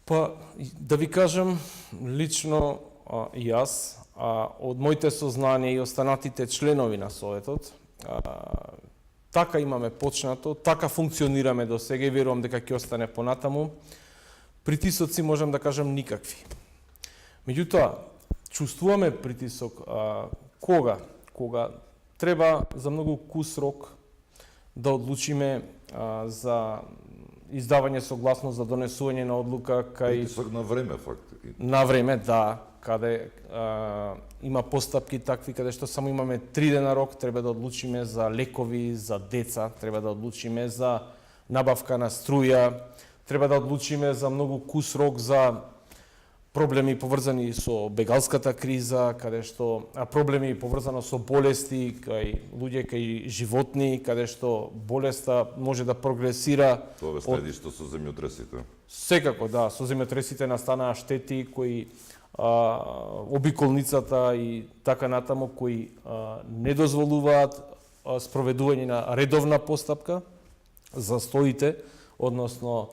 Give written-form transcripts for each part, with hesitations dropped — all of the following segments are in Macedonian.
Па, да ви кажам, лично јас, од моите сознанија и останатите членови на Советот, така имаме почнато, така функционираме до сега и верувам дека ќе остане понатаму. Притисоци можам да кажам никакви. Меѓутоа, чувствуваме притисок кога треба за многу кус рок да одлучиме за издавање согласност за донесување на одлука кај... Притисок на време, факт. На време, да, каде има постапки такви, каде што само имаме 3 дена рок, треба да одлучиме за лекови, за деца, треба да одлучиме за набавка на струја, треба да одлучиме за многу кус рок за проблеми поврзани со бегалската криза, каде што проблеми поврзано со болести кај луѓе, кај животни, каде што болеста може да прогресира. Тоа следи што со земјотресите. Секако, да, со земјотресите настанаа штети кои обиколницата и така натаму кои не дозволуваат спроведување на редовна постапка, застоите, односно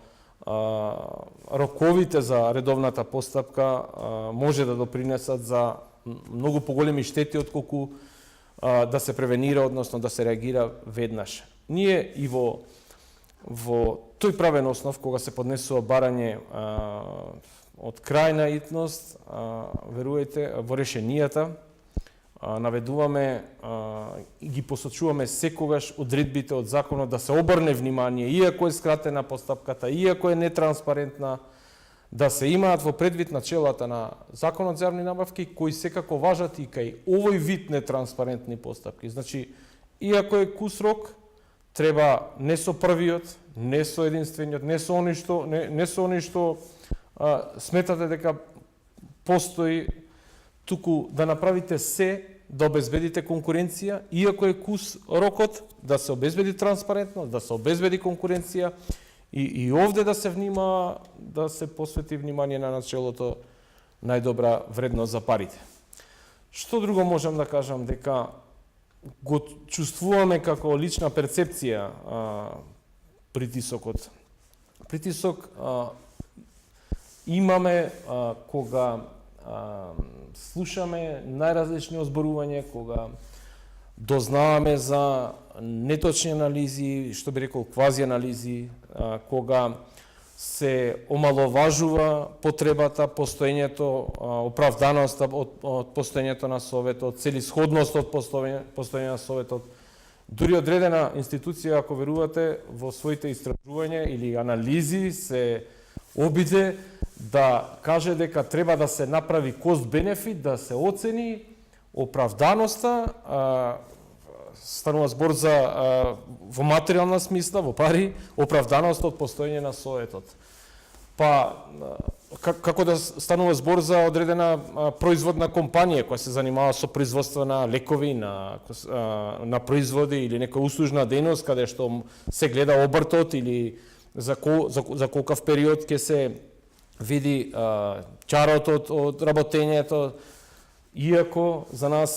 роковите за редовната постапка може да допринесат за многу поголеми штети отколку да се превенира, односно да се реагира веднаш. Ние и во тој правен основ, кога се поднесува барање од крајна итност, верувајте, во решенијата наведуваме и ги посочуваме секогаш одредбите од законот да се обрне внимание, иако е скратена постапката, иако е нетранспарентна, да се имаат во предвид начелата на законот за јавни набавки, кои секако важат и кај овој вид нетранспарентни постапки. Значи, иако е кус рок, треба не со првиот, не со единствениот, не со оној што сметате дека постои, туку да направите се да обезбедите конкуренција, иако е кус рокот, да се обезбеди транспарентност, да се обезбеди конкуренција и овде да се внима, да се посвети внимание на начелото најдобра вредност за парите. Што друго можам да кажам, дека го чувствуваме како лична перцепција притисокот. Притисок имаме кога слушаме најразлични озборувања, кога дознаваме за неточни анализи, што би рекол квази анализи, кога се омаловажува потребата, постоењето, оправданоста од постоењето на Советот, целисходност од постоење на Советот. Дури одредена институција, ако верувате, во своите истражувања или анализи се обиде да каже дека треба да се направи кост-бенефит, да се оцени оправданоста, станува збор за во материјална смисла, во пари, оправданоста од постоење на Советот. Па, како да станува збор за одредена производна компанија која се занимава со производство на лекови, на производи или некоја услужна дејност, каде што се гледа обртот или за колкав период ќе се види чарот од работењето, иако за нас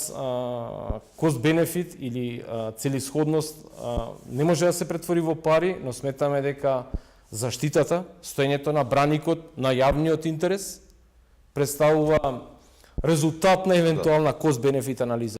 кост-бенефит или целисходност не може да се претвори во пари, но сметаме дека заштитата, стоењето на браникот на јавниот интерес представува резултат на евентуална кост-бенефит анализа.